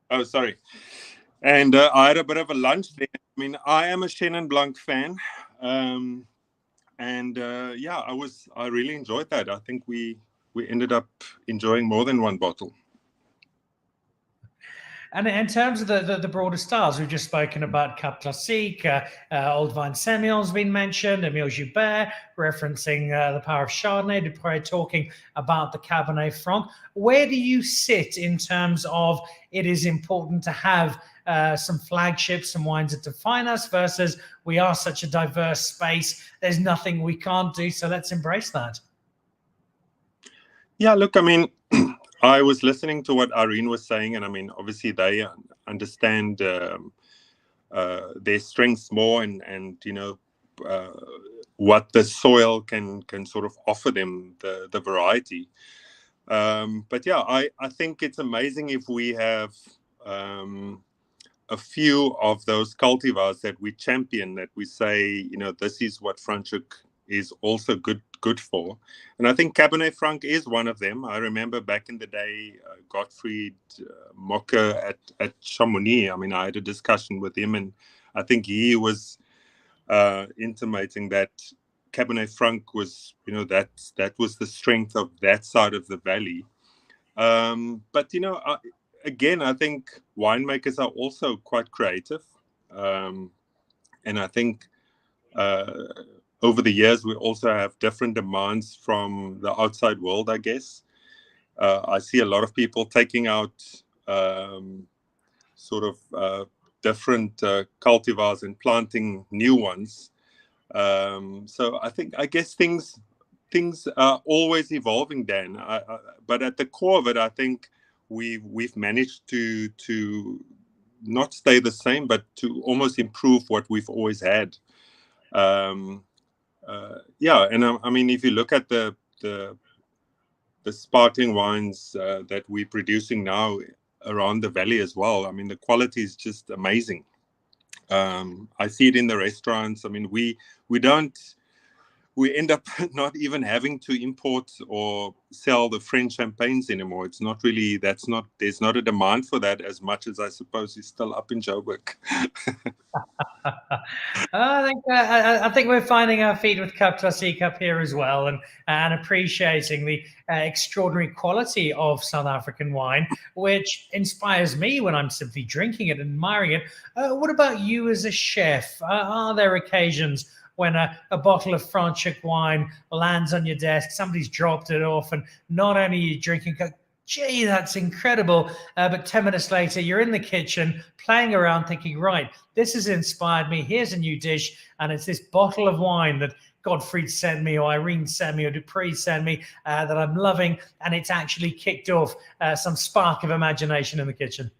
Oh, sorry. And I had a bit of a lunch there. I mean, I am a Chenin Blanc fan. I really enjoyed that. I think we ended up enjoying more than one bottle. And in terms of the broader styles, we've just spoken about Cup Classique, Old Vine Semillon's been mentioned, Emile Joubert referencing the power of Chardonnay, Dupré talking about the Cabernet Franc. Where do you sit in terms of it is important to have some flagships, some wines that define us versus we are such a diverse space, there's nothing we can't do, so let's embrace that? Yeah, look, I mean, I was listening to what Irene was saying, and I mean, obviously they understand their strengths more, and you know, what the soil can sort of offer them, the variety. But yeah, I think it's amazing if we have a few of those cultivars that we champion, that we say, you know, this is what Franschhoek is also good for. And I think Cabernet Franc is one of them. I remember back in the day, Gottfried Mocker at Chamonix. I mean, I had a discussion with him, and I think he was intimating that Cabernet Franc was, you know, that was the strength of that side of the valley. But you know, again, I think winemakers are also quite creative, and I think over the years we also have different demands from the outside world, I guess. I see a lot of people taking out sort of different cultivars and planting new ones. So I guess things are always evolving, Dan. But at the core of it, I think we've managed to not stay the same, but to almost improve what we've always had. Yeah, and I mean, if you look at the sparkling wines that we're producing now around the valley as well, I mean, the quality is just amazing. I see it in the restaurants. I mean, we end up not even having to import or sell the French champagnes anymore. It's not really, there's not a demand for that as much as I suppose is still up in Joburg. I think we're finding our feet with Cup Classique up here as well, and appreciating the extraordinary quality of South African wine, which inspires me when I'm simply drinking it and admiring it. What about you as a chef? Are there occasions when a bottle of Franschhoek wine lands on your desk, somebody's dropped it off, and not only are you drinking, gee, that's incredible, but 10 minutes later, you're in the kitchen playing around thinking, right, this has inspired me, here's a new dish, and it's this bottle of wine that Gottfried sent me, or Irene sent me, or Dupré sent me, that I'm loving, and it's actually kicked off some spark of imagination in the kitchen.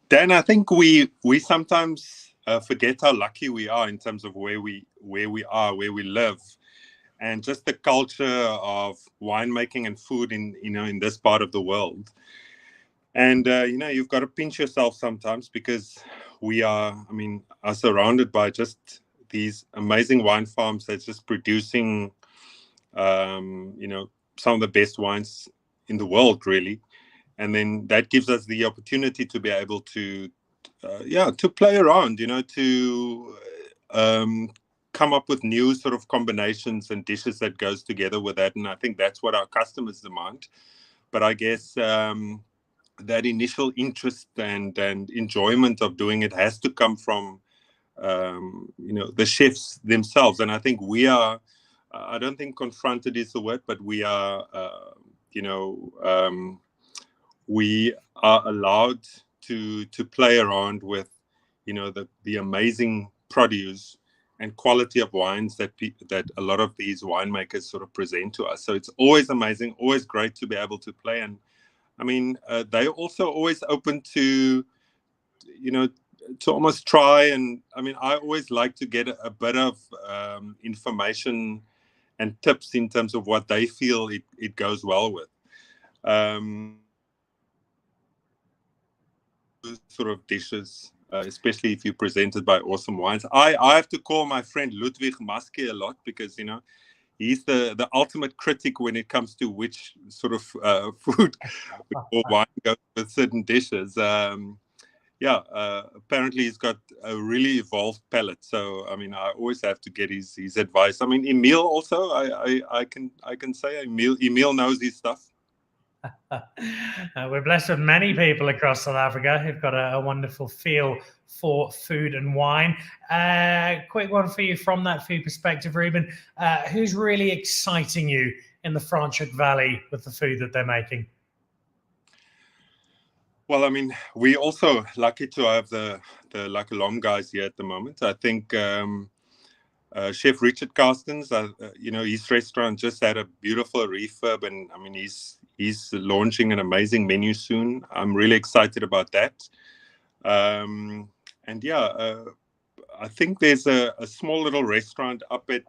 Dan, I think we sometimes forget how lucky we are in terms of where we live, and just the culture of winemaking and food in this part of the world. And you've got to pinch yourself sometimes, because we are surrounded by just these amazing wine farms that's just producing some of the best wines in the world, really. And then that gives us the opportunity to be able to play around, to come up with new sort of combinations and dishes that goes together with that. And I think that's what our customers demand. But I guess that initial interest and enjoyment of doing it has to come from the chefs themselves. And I think we are, I don't think confronted is the word, but we are we are allowed to play around with the amazing produce and quality of wines that a lot of these winemakers sort of present to us. So it's always amazing, always great to be able to play. And I mean, they're also always open to almost try. And I mean, I always like to get a bit of information and tips in terms of what they feel it goes well with. Sort of dishes, especially if you're presented by awesome wines. I have to call my friend Ludwig Maske a lot, because he's the ultimate critic when it comes to which sort of food or wine goes with certain dishes. Apparently he's got a really evolved palate. So I mean, I always have to get his advice. I mean, Emil also, I can say Emil knows his stuff. We're blessed with many people across South Africa who've got a wonderful feel for food and wine. Quick one for you from that food perspective, Reuben. Who's really exciting you in the Franschhoek Valley with the food that they're making? Well, I mean, we're also lucky to have the Like Alom guys here at the moment. I think Chef Richard Carstens, his restaurant just had a beautiful refurb, and I mean, he's launching an amazing menu soon. I'm really excited about that. And yeah, I think there's a small little restaurant up at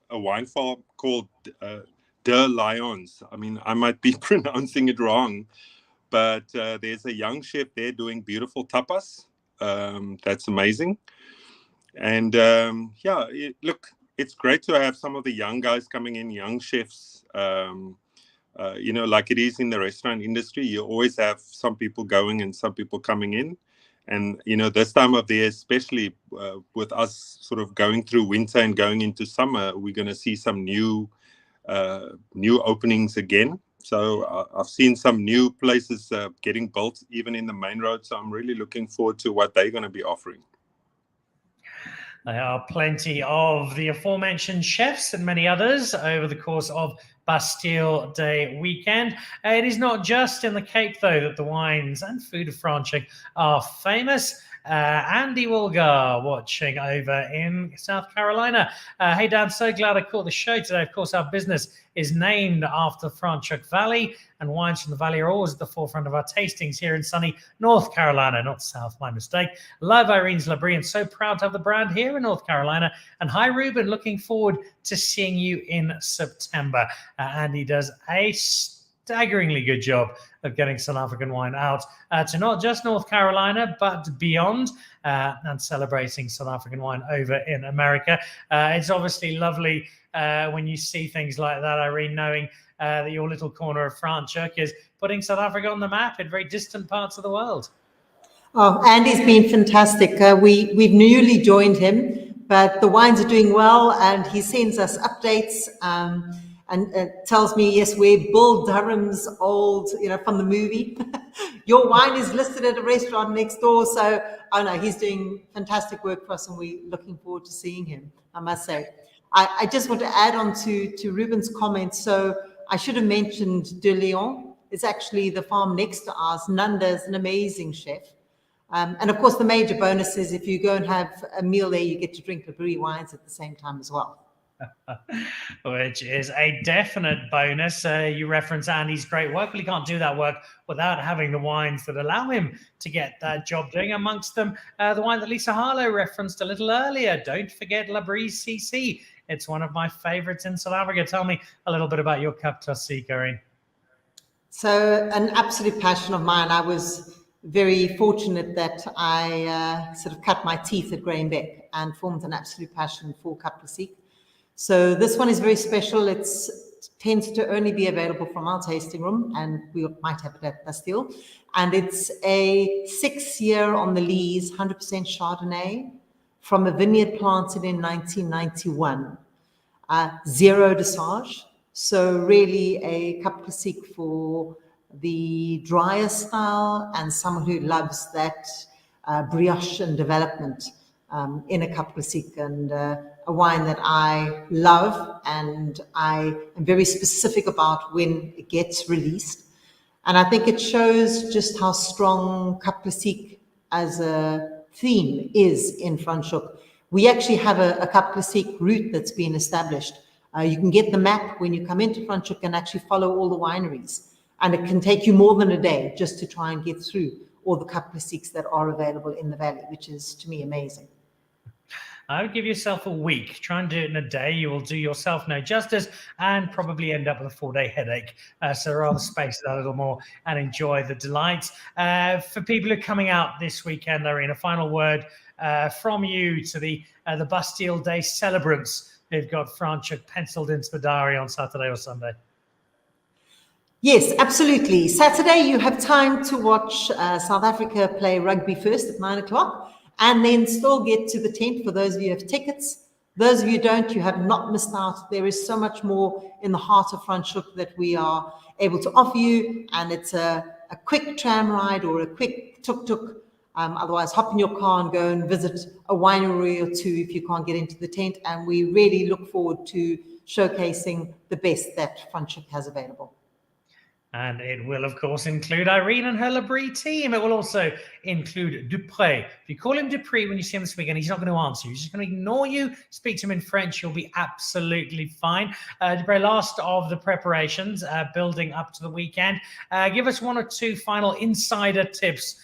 a wine farm called De Lions. I mean, I might be pronouncing it wrong, but there's a young chef there doing beautiful tapas. That's amazing. And yeah, look, it's great to have some of the young guys coming in, young chefs. You know, like it is in the restaurant industry, you always have some people going and some people coming in. And, you know, this time of the year, especially with us sort of going through winter and going into summer, we're going to see some new openings again. So I've seen some new places getting built, even in the main road. So I'm really looking forward to what they're going to be offering. There are plenty of the aforementioned chefs and many others over the course of Bastille Day weekend. It is not just in the Cape, though, that the wines and food of Franschhoek are famous. Andy Wilgar watching over in South Carolina. Hey, Dan, so glad I caught the show today. Of course, our business is named after Franschhoek Valley, and wines from the valley are always at the forefront of our tastings here in sunny North Carolina, not South, my mistake. Love Irene's Labrie and so proud to have the brand here in North Carolina. And hi, Reuben, looking forward to seeing you in September. Andy does a staggeringly good job of getting South African wine out to not just North Carolina, but beyond, and celebrating South African wine over in America. It's obviously lovely when you see things like that, Irene, knowing that your little corner of Franschhoek is putting South Africa on the map in very distant parts of the world. Oh, Andy's been fantastic. We've newly joined him, but the wines are doing well, and he sends us updates and tells me, yes, we're Bull Durham's old, from the movie. Your wine is listed at a restaurant next door. So, oh no, he's doing fantastic work for us, and we're looking forward to seeing him, I must say. I just want to add on to Reuben's comments. So I should have mentioned De Lion. It's actually the farm next to ours. Nanda is an amazing chef. And of course, the major bonus is if you go and have a meal there, you get to drink Labrie wines at the same time as well. Which is a definite bonus. You reference Andy's great work. Well, he can't do that work without having the wines that allow him to get that job doing. Amongst them, the wine that Lisa Harlow referenced a little earlier. Don't forget Labrie CC. It's one of my favorites in South Africa. Tell me a little bit about your Cup Classique, Irene. So an absolute passion of mine. I was very fortunate that I sort of cut my teeth at Graham Beck and formed an absolute passion for Cup Classique. So this one is very special. It tends to only be available from our tasting room, and we might have it at Bastille. And it's a 6-year on the lees, 100% Chardonnay from a vineyard planted in 1991. Zero dosage. So really a Cup Classique for the drier style and someone who loves that brioche and development in a Cup Classique, and a wine that I love and I am very specific about when it gets released. And I think it shows just how strong Cup Classique as a theme is in Franschhoek. We actually have a Cup Classique route that's been established. You can get the map when you come into Franschhoek and actually follow all the wineries. And it can take you more than a day just to try and get through all the Cup Classiques that are available in the valley, which is, to me, amazing. I would give yourself a week. Try and do it in a day. You will do yourself no justice and probably end up with a 4-day headache. So rather space it a little more and enjoy the delights. For people who are coming out this weekend, Irene, a final word from you to the Bastille Day celebrants who've got Franschhoek penciled into the diary on Saturday or Sunday. Yes, absolutely. Saturday, you have time to watch South Africa play rugby first at 9 o'clock. And then still get to the tent for those of you who have tickets. Those of you who don't, you have not missed out. There is so much more in the heart of Franschhoek that we are able to offer you. And it's a quick tram ride or a quick tuk-tuk. Otherwise, hop in your car and go and visit a winery or two if you can't get into the tent. And we really look forward to showcasing the best that Franschhoek has available. And it will, of course, include Irene and her Labrie team. It will also include Dupré. If you call him Dupré when you see him this weekend, he's not going to answer you. He's just going to ignore you. Speak to him in French. You'll be absolutely fine. Dupré, last of the preparations, building up to the weekend. Give us one or two final insider tips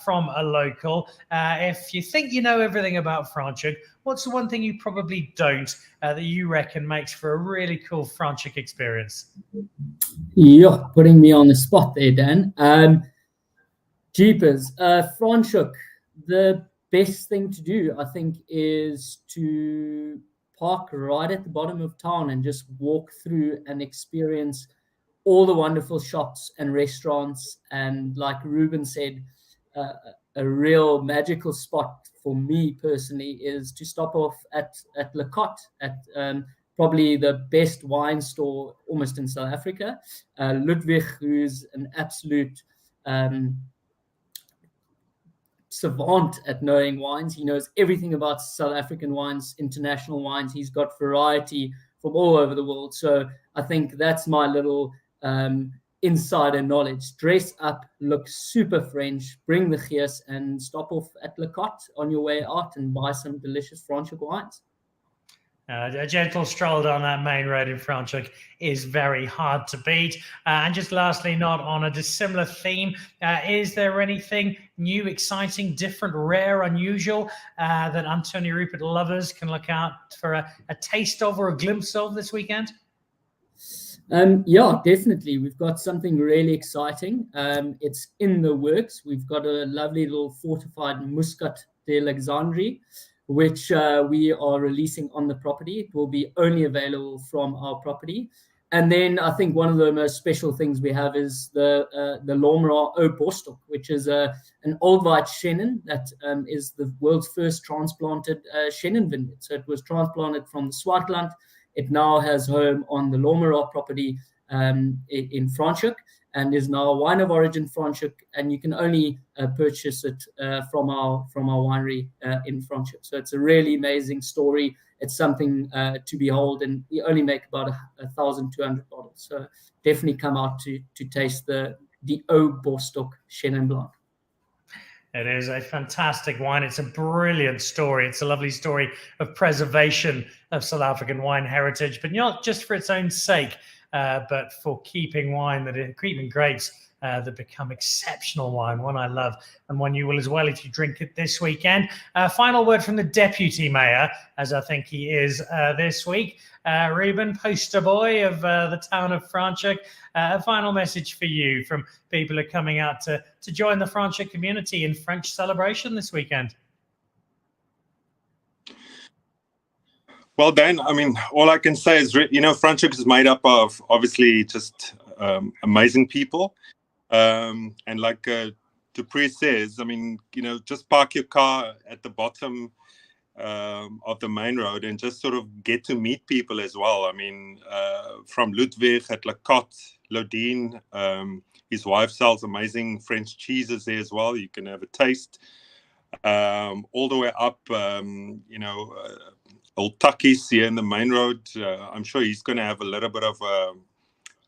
from a local. If you think you know everything about Franschhoek, what's the one thing you probably don't that you reckon makes for a really cool Franschhoek experience? Yeah, putting me on the spot there, Dan. Jeepers, Franschhoek, the best thing to do, I think, is to park right at the bottom of town and just walk through and experience all the wonderful shops and restaurants. And like Reuben said, a real magical spot for me personally is to stop off at Le Cotte, at probably the best wine store almost in South Africa. Ludwig, who's an absolute savant at knowing wines. He knows everything about South African wines, international wines. He's got variety from all over the world. So I think that's my little insider knowledge. Dress up, look super French, bring the gees, and stop off at Le Cotte on your way out and buy some delicious Franschhoek wines. A gentle stroll down that main road in Franschhoek is very hard to beat. And just lastly, not on a dissimilar theme, is there anything new, exciting, different, rare, unusual that Anthonij Rupert lovers can look out for a taste of or a glimpse of this weekend? Yeah, definitely. We've got something really exciting. It's in the works. We've got a lovely little fortified Muscat d'Alexandrie, which we are releasing on the property. It will be only available from our property. And then I think one of the most special things we have is the Lormerat Au Borstok, which is an old white Chenin that is the world's first transplanted Chenin vineyard. So it was transplanted from the Swartland. It now has home on the Lormerat property in Franschhoek, and is now a wine of origin Franschhoek, and you can only purchase it from our winery in Franschhoek. So it's a really amazing story. It's something to behold, and we only make about 1,200 bottles. So definitely come out to taste the Au Borstok Chenin Blanc. It is a fantastic wine. It's a brilliant story. It's a lovely story of preservation of South African wine heritage, but not just for its own sake, but for keeping grapes that become exceptional wine, one I love, and one you will as well if you drink it this weekend. Final word from the Deputy Mayor, as I think he is this week. Reuben, poster boy of the town of Franschhoek, a final message for you from people who are coming out to join the Franschhoek community in French celebration this weekend. Well, Dan, I mean, all I can say is, Franschhoek is made up of obviously just amazing people. And like Dupré says, I mean, just park your car at the bottom of the main road and just sort of get to meet people as well. I mean, from Ludwig at Le Cotte, Lodine, his wife sells amazing French cheeses there as well. You can have a taste. All the way up, old Takis here in the main road. I'm sure he's going to have a little bit of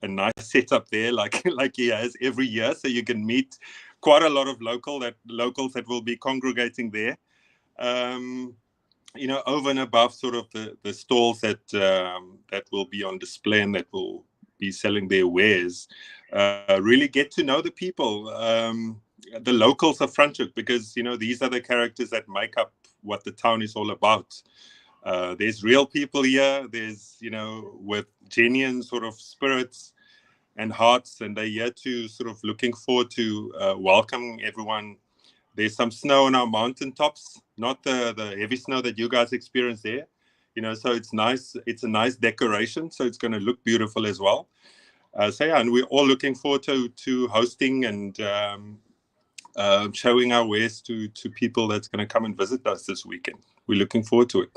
a nice setup there, like he has every year, so you can meet quite a lot of locals that will be congregating there. Over and above sort of the stalls that will be on display and that will be selling their wares. Really get to know the people, the locals of Franschhoek, because these are the characters that make up what the town is all about. There's real people here. There's, with genuine sort of spirits and hearts, and they're here to sort of looking forward to welcoming everyone. There's some snow on our mountaintops, not the heavy snow that you guys experience there. So it's nice. It's a nice decoration, so it's going to look beautiful as well. And we're all looking forward to hosting and showing our wares to people that's going to come and visit us this weekend. We're looking forward to it.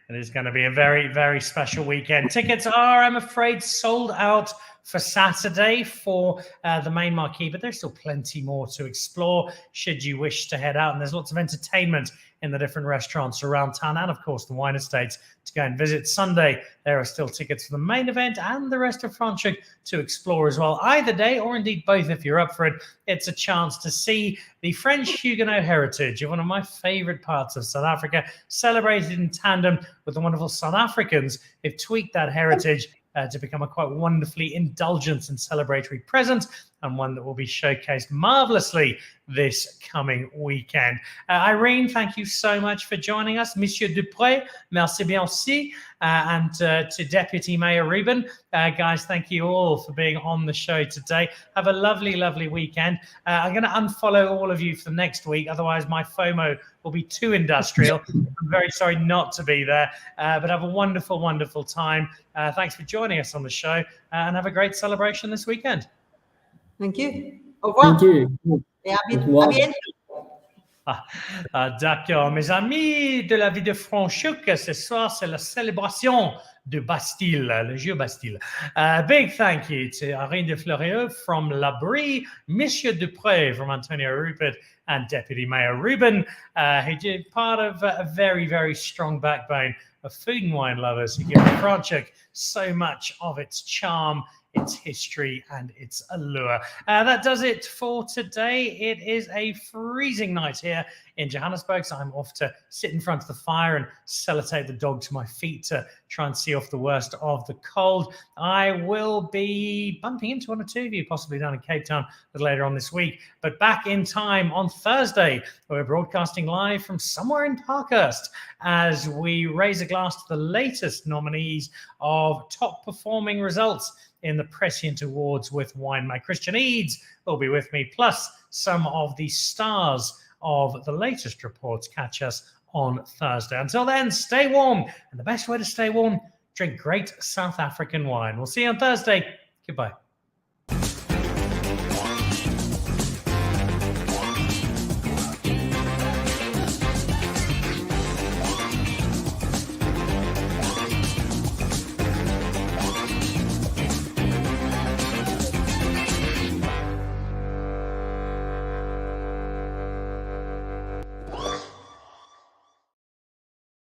It is going to be a very, very special weekend. Tickets are, I'm afraid, sold out for Saturday for the main marquee, but there's still plenty more to explore should you wish to head out. And there's lots of entertainment in the different restaurants around town, and of course the wine estates to go and visit. Sunday, there are still tickets for the main event and the rest of Franschhoek to explore as well. Either day, or indeed both if you're up for it, it's a chance to see the French Huguenot heritage of one of my favorite parts of South Africa, celebrated in tandem with the wonderful South Africans who've tweaked that heritage to become a quite wonderfully indulgent and celebratory present. and one that will be showcased marvelously this coming weekend. Irene, thank you so much for joining us. Monsieur Dupré, merci bien aussi. And to Deputy Mayor Reuben, guys, thank you all for being on the show today. Have a lovely, lovely weekend. I'm going to unfollow all of you for next week, otherwise my FOMO will be too industrial. I'm very sorry not to be there, but have a wonderful, wonderful time. Thanks for joining us on the show, and have a great celebration this weekend. Thank you. Au revoir. Thank you. Et à Wow. bientôt. D'accord, mes amis de la ville de Franschhoek, ce soir c'est la célébration de Bastille, le jeu Bastille. Big thank you to Irene de Fleueriot from La Brie, Monsieur Dupré from Anthonij Rupert, and Deputy Mayor Reuben, who did part of a very, very strong backbone of food and wine lovers who give Franschhoek so much of its charm, its history, and its allure. That does it for today. It is a freezing night here in Johannesburg, so I'm off to sit in front of the fire and sellotape the dog to my feet to try and see off the worst of the cold. I will be bumping into one or two of you, possibly down in Cape Town a little later on this week, but back in time on Thursday, we're broadcasting live from somewhere in Parkhurst as we raise a glass to the latest nominees of top performing results in the Prescient Awards with wine. My Christian Eads will be with me, plus some of the stars of the latest reports catch us on Thursday. Until then, stay warm. And the best way to stay warm, drink great South African wine. We'll see you on Thursday. Goodbye.